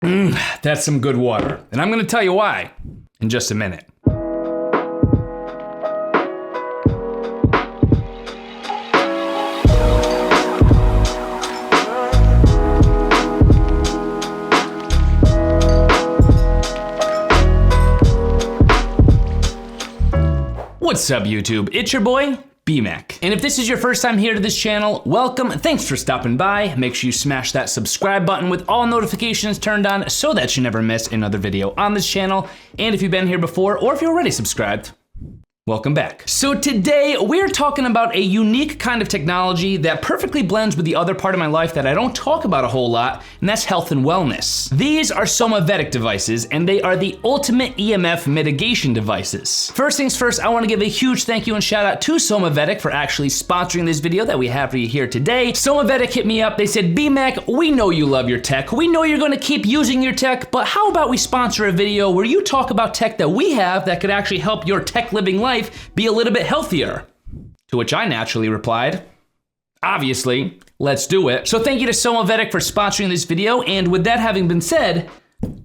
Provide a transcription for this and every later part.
That's some good water. And I'm gonna tell you why in just a minute. What's up, YouTube? It's your boy, BMac. And if this is your first time here to this channel, welcome, thanks for stopping by. Make sure you smash that subscribe button with all notifications turned on so that you never miss another video on this channel. And if you've been here before, or if you're already subscribed, welcome back. So today we're talking about a unique kind of technology that perfectly blends with the other part of my life that I don't talk about a whole lot, and that's health and wellness. These are Somavedic devices, and they are the ultimate EMF mitigation devices. First things first, I want to give a huge thank you and shout out to Somavedic for actually sponsoring this video that we have for you here today. Somavedic hit me up, they said, BMac, we know you love your tech, we know you're gonna keep using your tech, but how about we sponsor a video where you talk about tech that we have that could actually help your tech living life be a little bit healthier? To which I naturally replied, obviously, let's do it. So thank you to Somavedic for sponsoring this video, and with that having been said,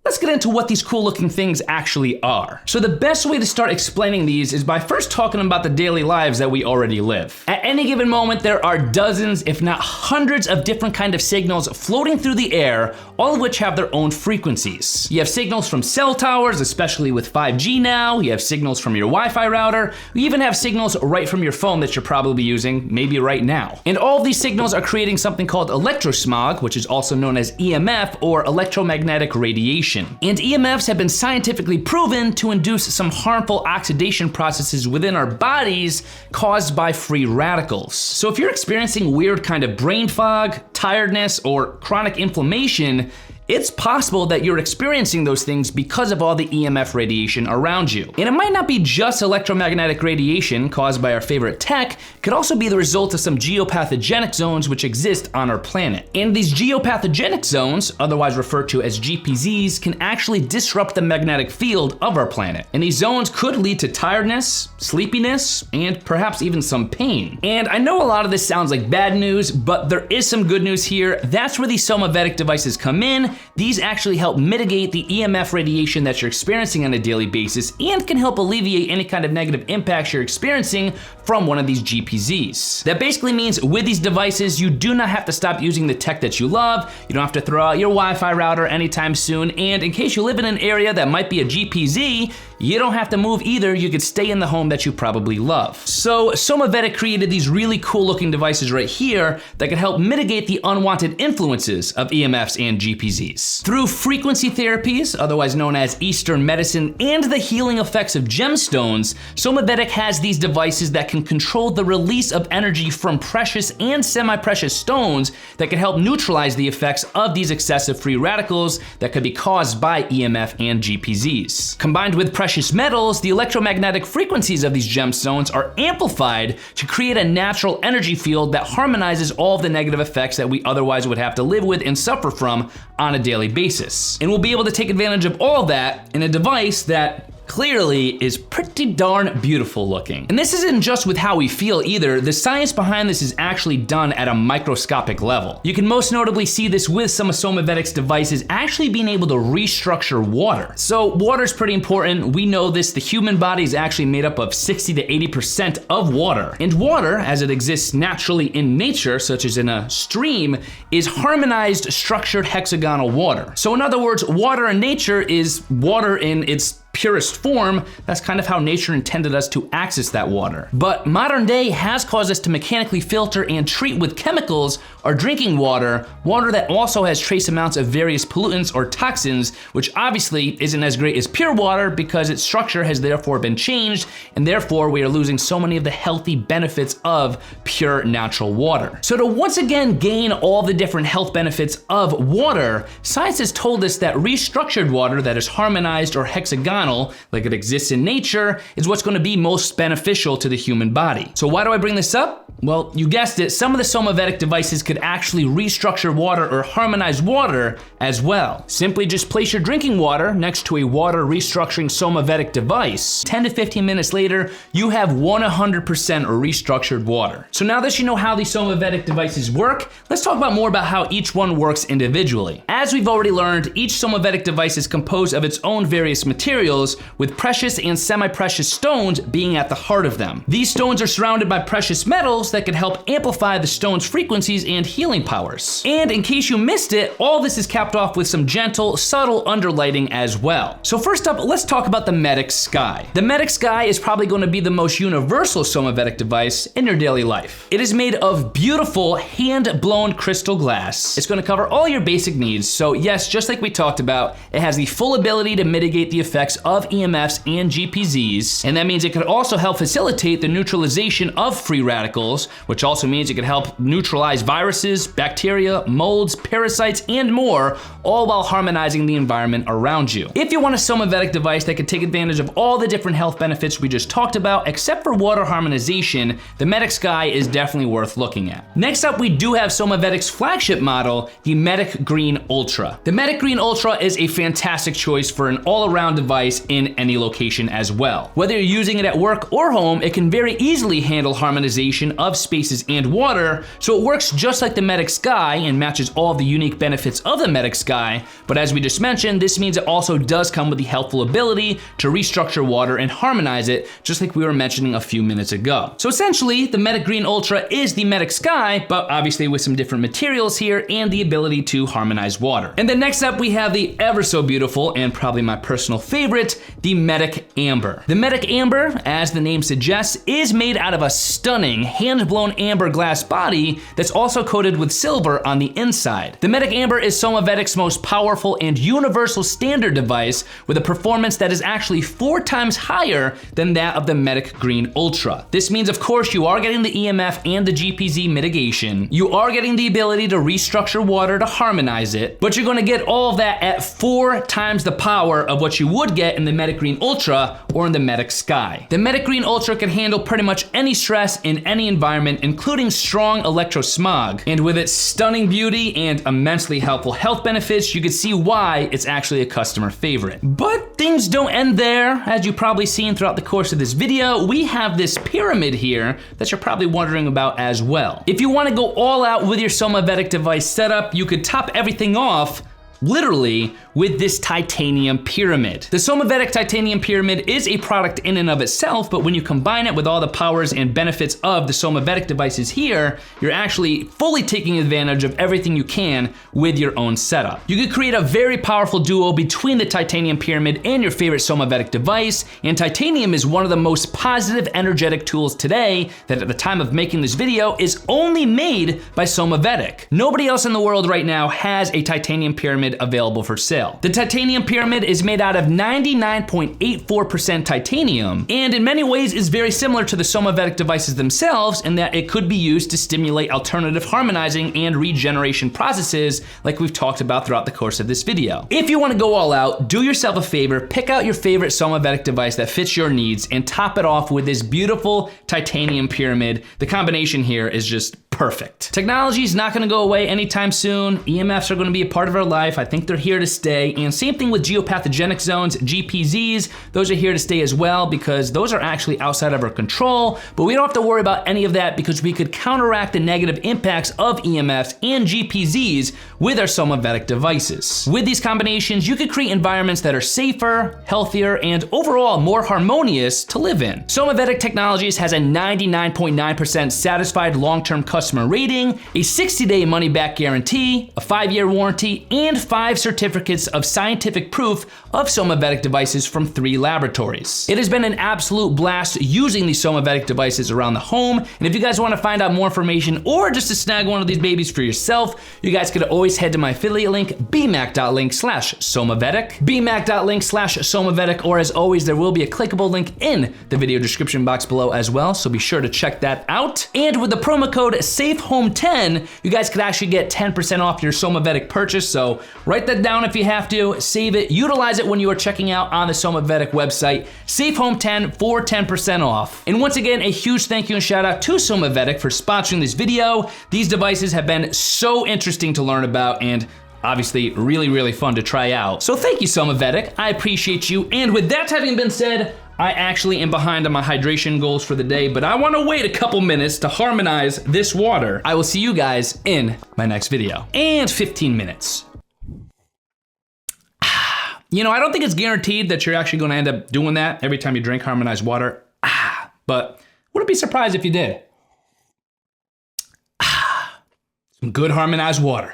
let's get into what these cool looking things actually are. So the best way to start explaining these is by first talking about the daily lives that we already live. At any given moment, there are dozens, if not hundreds of different kind of signals floating through the air, all of which have their own frequencies. You have signals from cell towers, especially with 5G now. You have signals from your Wi-Fi router. You even have signals right from your phone that you're probably using, maybe right now. And all of these signals are creating something called electrosmog, which is also known as EMF, or electromagnetic radiation. And EMFs have been scientifically proven to induce some harmful oxidation processes within our bodies caused by free radicals. So if you're experiencing weird kind of brain fog, tiredness, or chronic inflammation, it's possible that you're experiencing those things because of all the EMF radiation around you. And it might not be just electromagnetic radiation caused by our favorite tech, it could also be the result of some geopathogenic zones which exist on our planet. And these geopathogenic zones, otherwise referred to as GPZs, can actually disrupt the magnetic field of our planet. And these zones could lead to tiredness, sleepiness, and perhaps even some pain. And I know a lot of this sounds like bad news, but there is some good news here. That's where these Somavedic devices come in. These actually help mitigate the EMF radiation that you're experiencing on a daily basis and can help alleviate any kind of negative impacts you're experiencing from one of these GPZs. That basically means with these devices, you do not have to stop using the tech that you love. You don't have to throw out your Wi-Fi router anytime soon. And in case you live in an area that might be a GPZ, you don't have to move either. You could stay in the home that you probably love. So Somavedic created these really cool looking devices right here that can help mitigate the unwanted influences of EMFs and GPZs. Through frequency therapies, otherwise known as Eastern medicine, and the healing effects of gemstones, Somavedic has these devices that can control the release of energy from precious and semi-precious stones that can help neutralize the effects of these excessive free radicals that could be caused by EMF and GPZs. Combined with precious metals, the electromagnetic frequencies of these gemstones are amplified to create a natural energy field that harmonizes all of the negative effects that we otherwise would have to live with and suffer from on a daily basis. And we'll be able to take advantage of all that in a device that clearly is pretty darn beautiful looking. And this isn't just with how we feel either. The science behind this is actually done at a microscopic level. You can most notably see this with some of Somavedic's devices actually being able to restructure water. So water is pretty important. We know this. The human body is actually made up of 60 to 80% of water. And water, as it exists naturally in nature, such as in a stream, is harmonized, structured hexagonal water. So in other words, water in nature is water in its purest form. That's kind of how nature intended us to access that water. But modern day has caused us to mechanically filter and treat with chemicals our drinking water, water that also has trace amounts of various pollutants or toxins, which obviously isn't as great as pure water because its structure has therefore been changed, and therefore we are losing so many of the healthy benefits of pure natural water. So to once again gain all the different health benefits of water, science has told us that restructured water that is harmonized or hexagonal channel, like it exists in nature, is what's gonna be most beneficial to the human body. So why do I bring this up? Well, you guessed it, some of the Somavedic devices could actually restructure water or harmonize water as well. Simply just place your drinking water next to a water restructuring Somavedic device. 10 to 15 minutes later, you have 100% restructured water. So now that you know how these Somavedic devices work, let's talk about more about how each one works individually. As we've already learned, each Somavedic device is composed of its own various materials, with precious and semi-precious stones being at the heart of them. These stones are surrounded by precious metals that can help amplify the stone's frequencies and healing powers. And in case you missed it, all this is capped off with some gentle, subtle underlighting as well. So first up, let's talk about the Medic Sky. The Medic Sky is probably going to be the most universal Somavedic device in your daily life. It is made of beautiful, hand-blown crystal glass. It's going to cover all your basic needs. So yes, just like we talked about, it has the full ability to mitigate the effects of EMFs and GPZs, and that means it could also help facilitate the neutralization of free radicals, which also means it could help neutralize viruses, bacteria, molds, parasites, and more, all while harmonizing the environment around you. If you want a Somavedic device that can take advantage of all the different health benefits we just talked about, except for water harmonization, the Medic Sky is definitely worth looking at. Next up, we do have Somavedic's flagship model, the Medic Green Ultra. The Medic Green Ultra is a fantastic choice for an all-around device in any location as well. Whether you're using it at work or home, it can very easily handle harmonization of spaces and water, so it works just like the Medic Sky and matches all the unique benefits of the Medic Sky, but as we just mentioned, this means it also does come with the helpful ability to restructure water and harmonize it, just like we were mentioning a few minutes ago. So essentially, the Medic Green Ultra is the Medic Sky, but obviously with some different materials here and the ability to harmonize water. And then next up, we have the ever so beautiful, and probably my personal favorite, the Medic Amber. The Medic Amber, as the name suggests, is made out of a stunning hand-blown amber glass body that's also coated with silver on the inside. The Medic Amber is Somavedic's most powerful and universal standard device with a performance that is actually 4 times higher than that of the Medic Green Ultra. This means, of course, you are getting the EMF and the GPZ mitigation. You are getting the ability to restructure water to harmonize it, but you're gonna get all of that at 4 times the power of what you would get in the Medic Green Ultra or in the Medic Sky. The Medic Green Ultra can handle pretty much any stress in any environment, including strong electrosmog. And with its stunning beauty and immensely helpful health benefits, you can see why it's actually a customer favorite. But things don't end there. As you've probably seen throughout the course of this video, we have this pyramid here that you're probably wondering about as well. If you want to go all out with your Somavedic device setup, you could top everything off literally with this titanium pyramid. The Somavedic titanium pyramid is a product in and of itself, but when you combine it with all the powers and benefits of the Somavedic devices here, you're actually fully taking advantage of everything you can with your own setup. You could create a very powerful duo between the titanium pyramid and your favorite Somavedic device, and titanium is one of the most positive energetic tools today that at the time of making this video is only made by Somavedic. Nobody else in the world right now has a titanium pyramid available for sale. The titanium pyramid is made out of 99.84% titanium, and in many ways is very similar to the Somavedic devices themselves in that it could be used to stimulate alternative harmonizing and regeneration processes like we've talked about throughout the course of this video. If you want to go all out, do yourself a favor, pick out your favorite Somavedic device that fits your needs and top it off with this beautiful titanium pyramid. The combination here is just perfect. Technology is not gonna go away anytime soon. EMFs are gonna be a part of our life. I think they're here to stay. And same thing with geopathogenic zones, GPZs, those are here to stay as well because those are actually outside of our control, but we don't have to worry about any of that because we could counteract the negative impacts of EMFs and GPZs with our Somavedic devices. With these combinations, you could create environments that are safer, healthier, and overall more harmonious to live in. Somavedic Technologies has a 99.9% satisfied long-term customer rating, a 60-day money-back guarantee, a 5-year warranty, and 5 certificates of scientific proof of Somavedic devices from 3 laboratories. It has been an absolute blast using these Somavedic devices around the home, and if you guys want to find out more information or just to snag one of these babies for yourself, you guys could always head to my affiliate link, bmac.link/Somavedic, bmac.link/Somavedic, or as always, there will be a clickable link in the video description box below as well, so be sure to check that out. And with the promo code Safe Home 10, you guys could actually get 10% off your Somavedic purchase. So write that down if you have to, save it, utilize it when you are checking out on the Somavedic website. Safe Home 10 for 10% off. And once again, a huge thank you and shout out to Somavedic for sponsoring this video. These devices have been so interesting to learn about and obviously really, really fun to try out. So thank you, Somavedic. I appreciate you. And with that having been said, I actually am behind on my hydration goals for the day, but I wanna wait a couple minutes to harmonize this water. I will see you guys in my next video. And 15 minutes. You know, I don't think it's guaranteed that you're actually gonna end up doing that every time you drink harmonized water. But wouldn't be surprised if you did. Some good harmonized water.